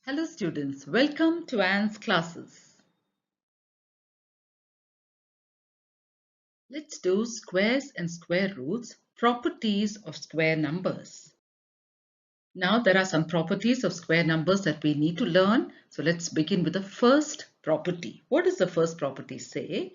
Hello students, welcome to Anne's classes. Let's do squares and square roots, properties of square numbers. Now there are some properties of square numbers that we need to learn. So let's begin with the first property. What does the first property say?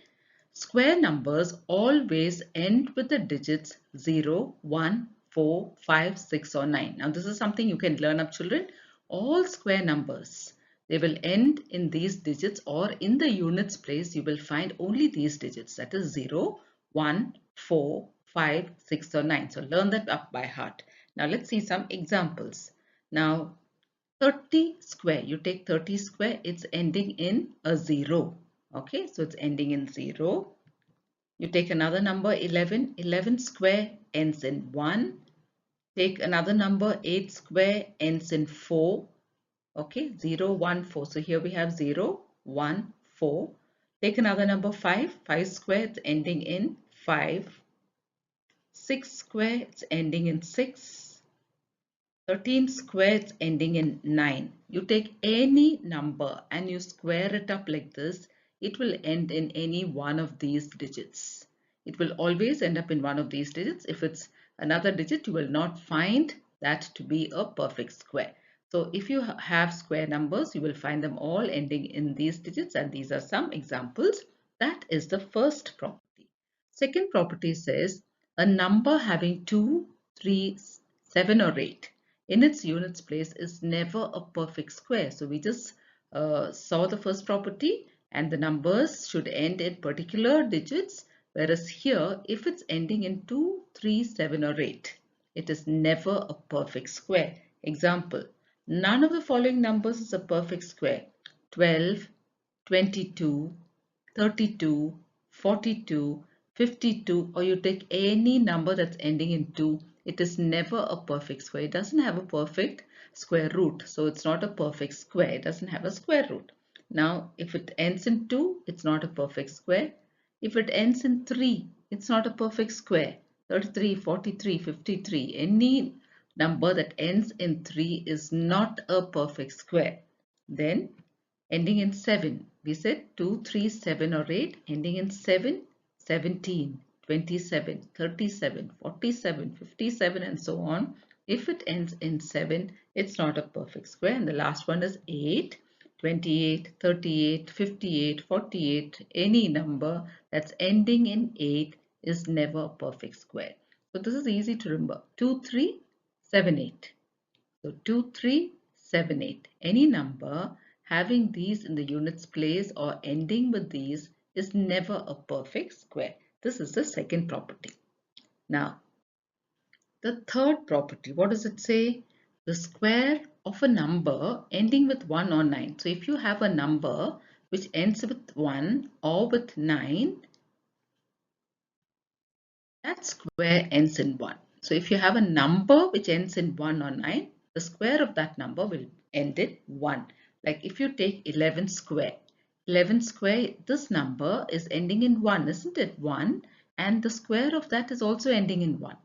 Square numbers always end with the digits 0, 1, 4, 5, 6 or 9. Now this is something you can learn up children. All square numbers, they will end in these digits, or in the units place you will find only these digits, that is 0, 1, 4, 5, 6 or 9. So learn that up by heart. Now let's see some examples. Now 30 square, you take 30 square, it's ending in a 0. Okay, so it's ending in 0. You take another number 11, 11 square ends in 1. Take another number 8 square ends in 4. Okay, 0, 1, 4. So here we have 0, 1, 4. Take another number 5, 5 square, it's ending in 5. 6 square, it's ending in 6. 13 squares ending in 9. You take any number and you square it up like this, it will end in any one of these digits. It will always end up in one of these digits. If it's another digit, you will not find that to be a perfect square. So if you have square numbers, you will find them all ending in these digits, and these are some examples. That is the first property. Second property says a number having 2, 3, 7 or 8 in its units place is never a perfect square. So we just saw the first property, and the numbers should end in particular digits, whereas here if it's ending in 2, 3, 7 or 8, it is never a perfect square. Example, none of the following numbers is a perfect square. 12, 22, 32, 42, 52, or you take any number that's ending in 2, it is never a perfect square. It doesn't have a perfect square root. So it's not a perfect square. It doesn't have a square root. Now, if it ends in 2, it's not a perfect square. If it ends in 3, it's not a perfect square. 33, 43, 53, any number that ends in 3 is not a perfect square. Then ending in 7. We said 2, 3, 7 or 8. Ending in 7, 17, 27, 37, 47, 57 and so on. If it ends in 7, it's not a perfect square. And the last one is 8, 28, 38, 58, 48. Any number that's ending in 8 is never a perfect square. So this is easy to remember. 2, 3, 7, 8. So 2, 3, 7, 8. Any number having these in the units place or ending with these is never a perfect square. This is the second property. Now, the third property, what does it say? The square of a number ending with 1 or 9. So if you have a number which ends with 1 or with 9, that square ends in 1. So if you have a number which ends in 1 or 9, the square of that number will end in 1. Like if you take 11 square, 11 square, this number is ending in 1, isn't it? 1, and the square of that is also ending in 1.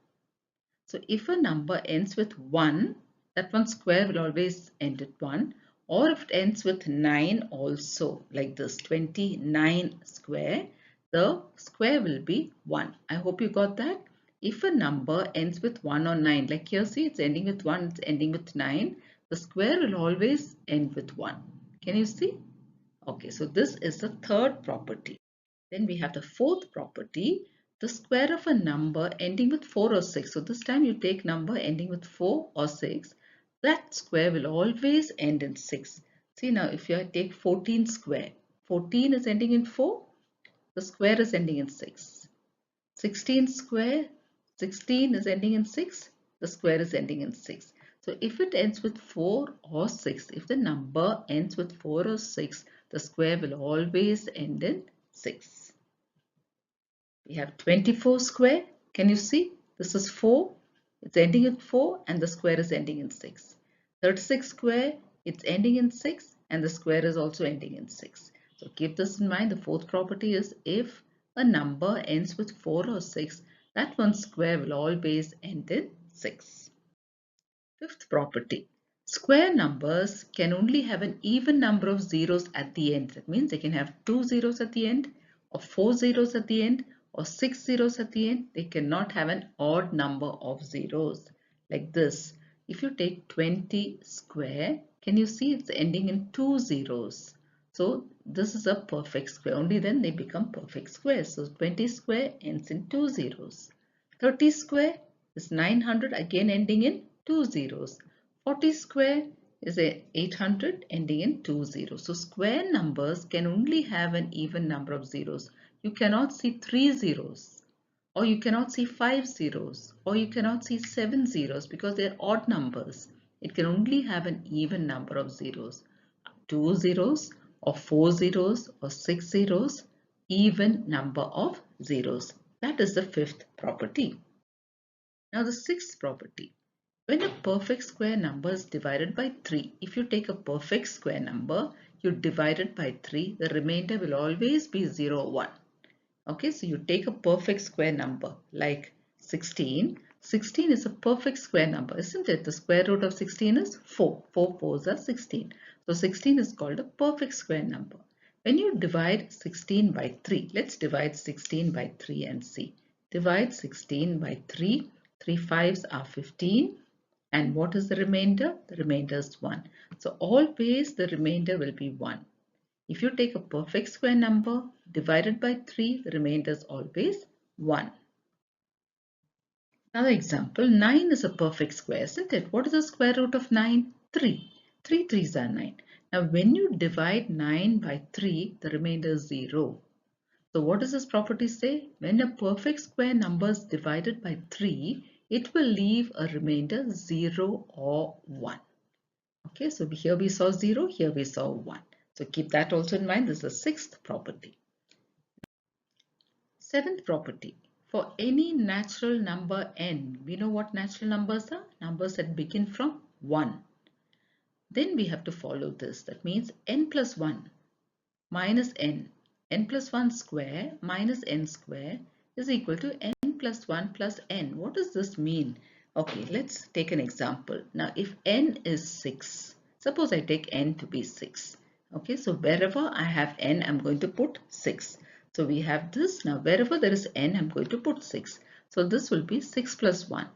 So if a number ends with 1, that one square will always end at 1. Or if it ends with 9 also, like this 29 square, the square will be 1. I hope you got that. If a number ends with 1 or 9, like here see it's ending with 1, it's ending with 9, the square will always end with 1. Can you see? Okay, so this is the third property. Then we have the fourth property, the square of a number ending with 4 or 6. So this time you take number ending with 4 or 6. That square will always end in 6. See now if you take 14 square, 14 is ending in 4, the square is ending in 6. 16 square, 16 is ending in 6, the square is ending in 6. So if it ends with 4 or 6, if the number ends with 4 or 6, the square will always end in 6. We have 24 square. Can you see? This is 4. It's ending in 4 and the square is ending in 6. 36 square. It's ending in 6 and the square is also ending in 6. So keep this in mind. The fourth property is if a number ends with 4 or 6, that one square will always end in 6. Fifth property. Square numbers can only have an even number of zeros at the end. That means they can have 2 zeros at the end, or 4 zeros at the end, or 6 zeros at the end. They cannot have an odd number of zeros like this. If you take 20 square, can you see it's ending in 2 zeros? So this is a perfect square. Only then they become perfect squares. So 20 square ends in 2 zeros. 30 square is 900, again ending in 2 zeros. 40 square is 800 ending in 2 zeros. So square numbers can only have an even number of zeros. You cannot see 3 zeros, or you cannot see 5 zeros, or you cannot see 7 zeros because they're odd numbers. It can only have an even number of zeros. 2 zeros or 4 zeros or 6 zeros, even number of zeros. That is the fifth property. Now the sixth property. When a perfect square number is divided by 3, if you take a perfect square number, you divide it by 3, the remainder will always be 0 or 1. Okay, so you take a perfect square number like 16. 16 is a perfect square number, isn't it? The square root of 16 is 4. 4 fours are 16. So 16 is called a perfect square number. When you divide 16 by 3, let's divide 16 by 3 and see. Divide 16 by 3. 3 fives are 15. And what is the remainder? The remainder is 1. So always the remainder will be 1. If you take a perfect square number divided by 3, the remainder is always 1. Another example, 9 is a perfect square, isn't it? What is the square root of 9? 3. 3 threes are 9. Now when you divide 9 by 3, the remainder is 0. So what does this property say? When a perfect square number is divided by 3, it will leave a remainder 0 or 1. Okay, so here we saw 0, here we saw 1. So keep that also in mind. This is the sixth property. Seventh property. For any natural number n, we know what natural numbers are? Numbers that begin from 1. Then we have to follow this. That means n plus 1 minus n plus 1 square minus n square is equal to n plus 1 plus n. What does this mean? Okay, let's take an example. Now, if n is 6, suppose I take n to be 6. Okay, so wherever I have n, I'm going to put 6. So we have this. Now, wherever there is n, I'm going to put 6. So this will be 6 plus 1.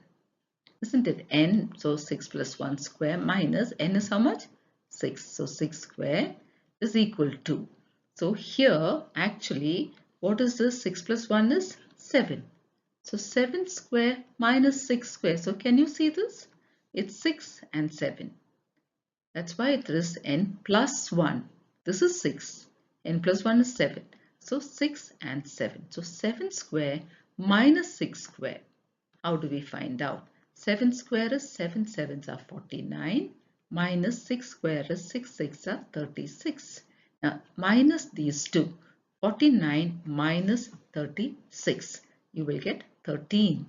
Isn't it n? So 6 plus 1 square minus n is how much? 6. So 6 square is equal to. So here actually what is this? 6 plus 1 is 7. So 7 square minus 6 square. So can you see this? It's 6 and 7. That's why it is n plus 1. This is 6. N plus 1 is 7. So 6 and 7. So 7 square minus 6 square. How do we find out? 7 square is 7 sevens are 49 minus 6 square is 6 6 are 36. Now minus these two. 49 minus 36. You will get 13.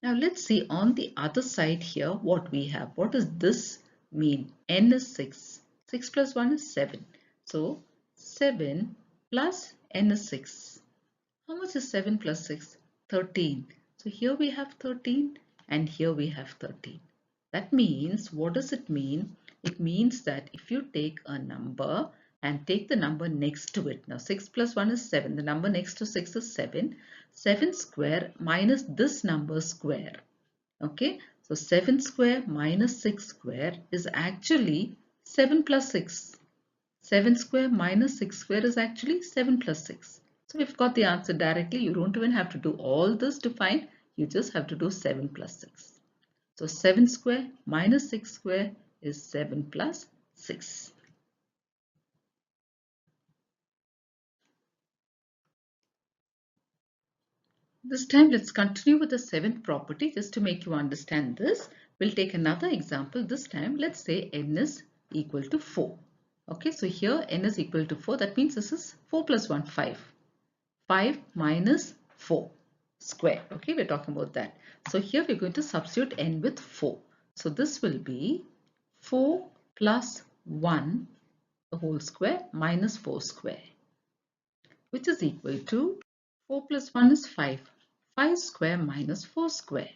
Now let's see on the other side here what we have. What does this mean? N is 6. 6 plus 1 is 7. So 7 plus n is 6. How much is 7 plus 6? 13. So here we have 13 and here we have 13. That means, what does it mean? It means that if you take a number and take the number next to it. Now 6 plus 1 is 7. The number next to 6 is 7. 7 square minus this number square. Okay. So 7 square minus 6 square is actually 7 plus 6. 7 square minus 6 square is actually 7 plus 6. So we've got the answer directly. You don't even have to do all this to find. You just have to do 7 plus 6. So 7 square minus 6 square is 7 plus 6. This time let's continue with the seventh property just to make you understand this. We'll take another example. This time let's say n is equal to 4. Okay, so here n is equal to 4. That means this is 4 plus 1, 5. 5 minus 4 square. Okay, we're talking about that. So here we're going to substitute n with 4. So this will be 4 plus 1 the whole square minus 4 square, which is equal to 4 plus 1 is 5. 5 square minus 4 square.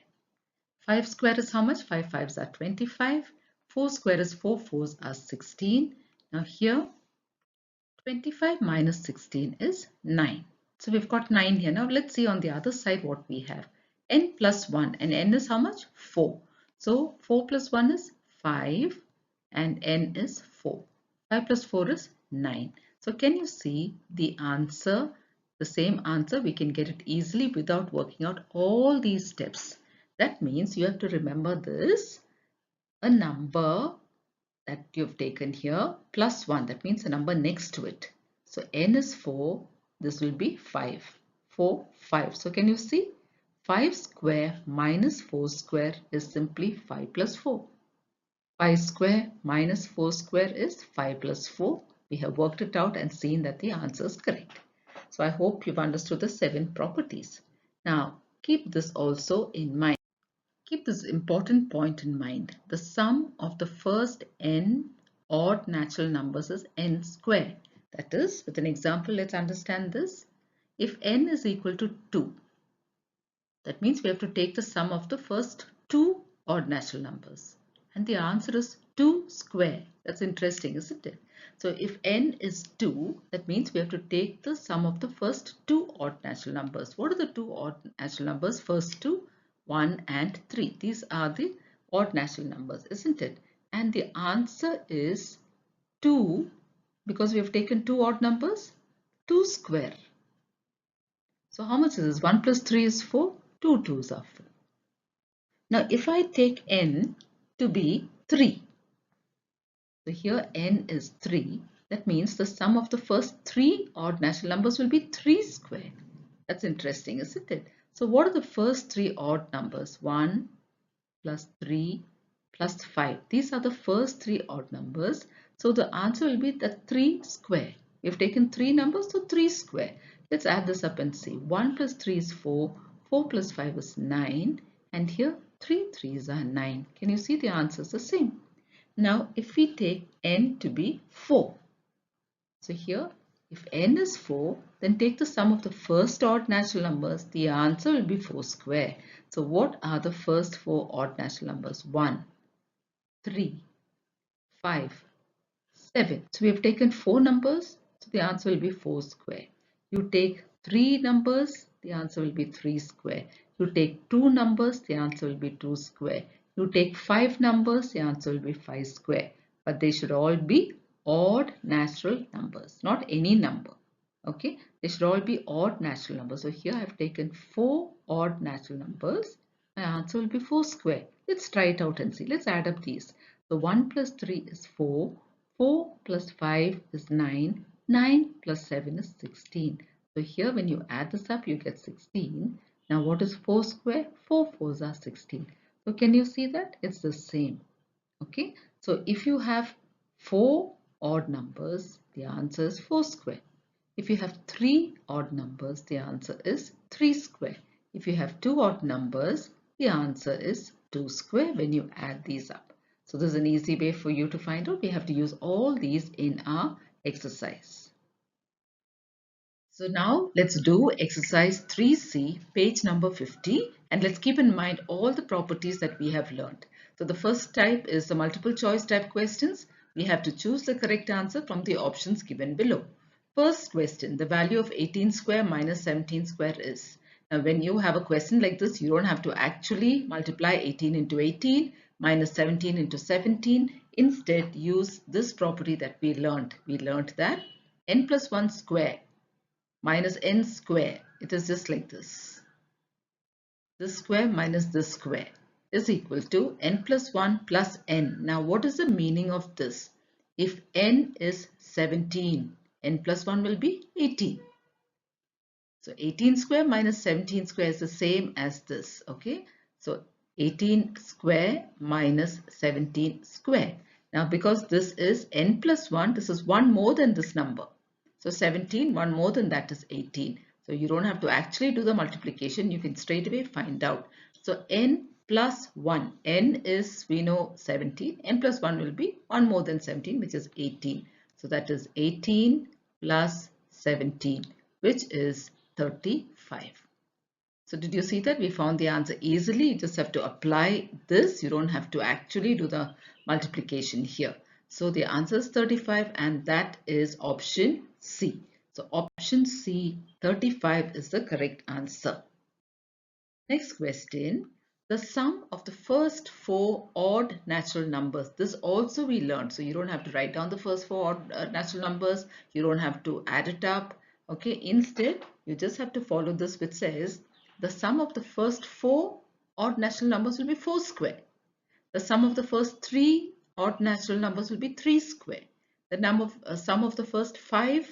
5 square is how much? 5 fives are 25. 4 square is 4 fours are 16. Now here 25 minus 16 is 9. So we've got 9 here. Now let's see on the other side what we have. N plus 1, and n is how much? 4. So 4 plus 1 is 5 and n is 4. 5 plus 4 is 9. So can you see the answer? The same answer, we can get it easily without working out all these steps. That means you have to remember this, a number that you've taken here plus 1, that means a number next to it. So n is 4, this will be 5. 4, 5. So can you see? 5 square minus 4 square is simply 5 plus 4. 5 square minus 4 square is 5 plus 4. We have worked it out and seen that the answer is correct. So I hope you've understood the 7 properties. Now keep this also in mind. Keep this important point in mind. The sum of the first n odd natural numbers is n square. That is, with an example, let's understand this. If n is equal to 2, that means we have to take the sum of the first 2 odd natural numbers. And the answer is 2 square. That's interesting, isn't it? So if n is 2, that means we have to take the sum of the first 2 odd natural numbers. What are the 2 odd natural numbers? First 2, 1 and 3. These are the odd natural numbers, isn't it? And the answer is 2, because we have taken 2 odd numbers, 2 square. So how much is this? 1 plus 3 is 4. 2 2s are 4. Now if I take n to be 3, so here n is 3, that means the sum of the first 3 odd natural numbers will be 3 square. That's interesting, isn't it? So what are the first 3 odd numbers? 1 plus 3 plus 5. These are the first 3 odd numbers. So the answer will be the 3 square. We've taken 3 numbers, so 3 square. Let's add this up and see. 1 plus 3 is 4. 4 plus 5 is 9. And here 3 3s are 9. Can you see the answer is the same? Now if we take n to be 4. So here if n is 4, then take the sum of the first odd natural numbers. The answer will be 4 square. So what are the first 4 odd natural numbers? 1, 3, 5, 7. So we have taken 4 numbers. So the answer will be 4 square. You take 3 numbers. The answer will be 3 square. You take 2 numbers. The answer will be 2 square. You take 5 numbers. The answer will be 5 square. But they should all be odd natural numbers, not any number. Okay, they should all be odd natural numbers. So here I have taken 4 odd natural numbers. My answer will be 4 square. Let's try it out and see. Let's add up these. So 1 plus 3 is 4. 4 plus 5 is 9. 9 plus 7 is 16. So here when you add this up, you get 16. Now what is 4 square? 4 fours are 16. So can you see that? It's the same. Okay. So if you have 4 odd numbers, the answer is 4 square. If you have 3 odd numbers, the answer is 3 square. If you have 2 odd numbers, the answer is 2 square when you add these up. So this is an easy way for you to find out. We have to use all these in our exercise. So now let's do exercise 3C, page number 50, and let's keep in mind all the properties that we have learned. So the first type is the multiple choice type questions. We have to choose the correct answer from the options given below. First question, the value of 18 square minus 17 square is. Now when you have a question like this, you don't have to actually multiply 18 into 18 minus 17 into 17. Instead, use this property that we learned. We learned that n plus 1 square minus n square, it is just like this. This square minus this square is equal to n plus 1 plus n. Now what is the meaning of this? If n is 17, n plus 1 will be 18. So 18 square minus 17 square is the same as this. Okay. So 18 square minus 17 square. Now because this is n plus 1, this is 1 more than this number. So 17, 1 more than that is 18. So you don't have to actually do the multiplication. You can straight away find out. So n plus 1. N is, we know, 17. N plus 1 will be 1 more than 17, which is 18. So that is 18 plus 17, which is 35. So did you see that? We found the answer easily. You just have to apply this. You don't have to actually do the multiplication here. So the answer is 35 and that is option C. So option C, 35 is the correct answer. Next question. The sum of the first four odd natural numbers. This also we learned. So you don't have to write down the first four odd natural numbers. You don't have to add it up. Okay. Instead, you just have to follow this which says the sum of the first four odd natural numbers will be 4 square. The sum of the first three odd natural numbers will be 3 square. The sum of the first five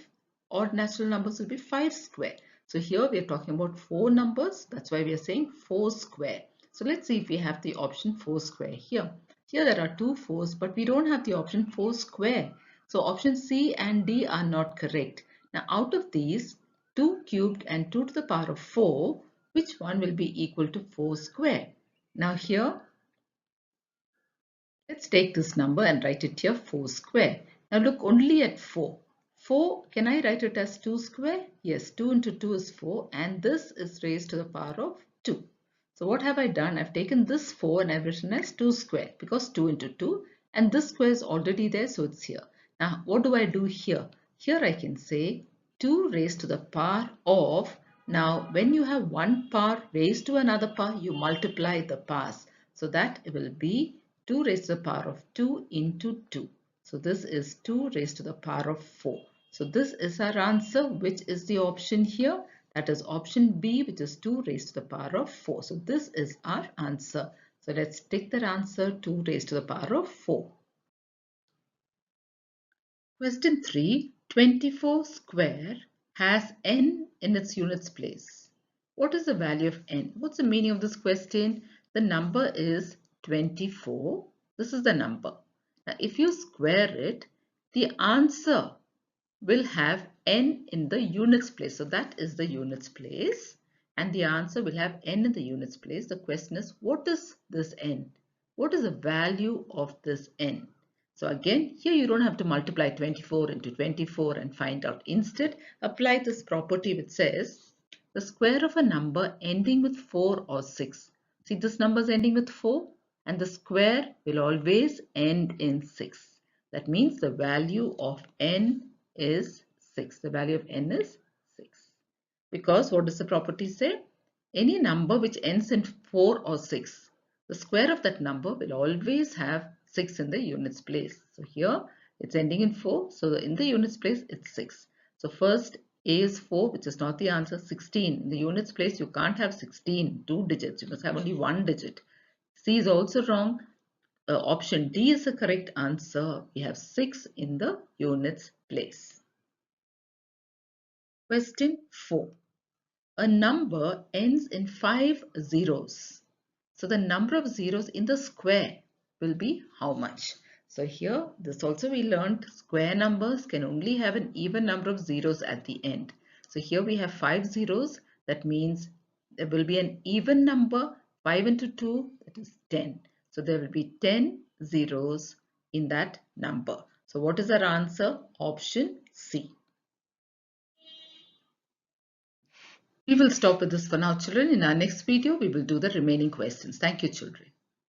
odd natural numbers will be 5 square. So here we are talking about 4 numbers. That's why we are saying 4 square. So let's see if we have the option 4 square here. Here there are two 4's, but we don't have the option 4 square. So option C and D are not correct. Now out of these, 2 cubed and 2 to the power of 4, which one will be equal to 4 square? Now here, let's take this number and write it here 4 square. Now look only at 4. 4, can I write it as 2 square? Yes, 2 into 2 is 4 and this is raised to the power of 2. So what have I done? I've taken this 4 and I've written as 2 square because 2 into 2 and this square is already there, so it's here. Now what do I do here? Here I can say 2 raised to the power of, now when you have one power raised to another power, you multiply the powers. So that will be 2 raised to the power of 2 into 2. So this is 2 raised to the power of 4. So this is our answer, which is the option here. That is option B, which is 2 raised to the power of 4. So this is our answer. So let's take that answer, 2 raised to the power of 4. Question 3. 24 square has n in its units place. What is the value of n? What's the meaning of this question? The number is 24. This is the number. Now, if you square it, the answer will have n in the units place. So that is the units place. And the answer will have n in the units place. The question is, what is this n? What is the value of this n? So again, here you don't have to multiply 24 into 24 and find out. Instead, apply this property which says the square of a number ending with 4 or 6. See, this number is ending with 4 and the square will always end in 6. That means the value of n is 6. The value of n is 6. Because what does the property say? Any number which ends in 4 or 6, the square of that number will always have 6 in the units place. So here it's ending in 4. So in the units place it's 6. So first A is 4, which is not the answer. 16. In the units place you can't have 16, 2 digits. You must have only 1 digit. C is also wrong. Option D is the correct answer. We have 6 in the units place. Question 4. A number ends in 5 zeros. So the number of zeros in the square will be how much? So here, this also we learned square numbers can only have an even number of zeros at the end. So here we have 5 zeros. That means there will be an even number. 5 into 2, that is 10. So there will be 10 zeros in that number. So what is our answer? Option C. We will stop with this for now, children. In our next video, we will do the remaining questions. Thank you, children.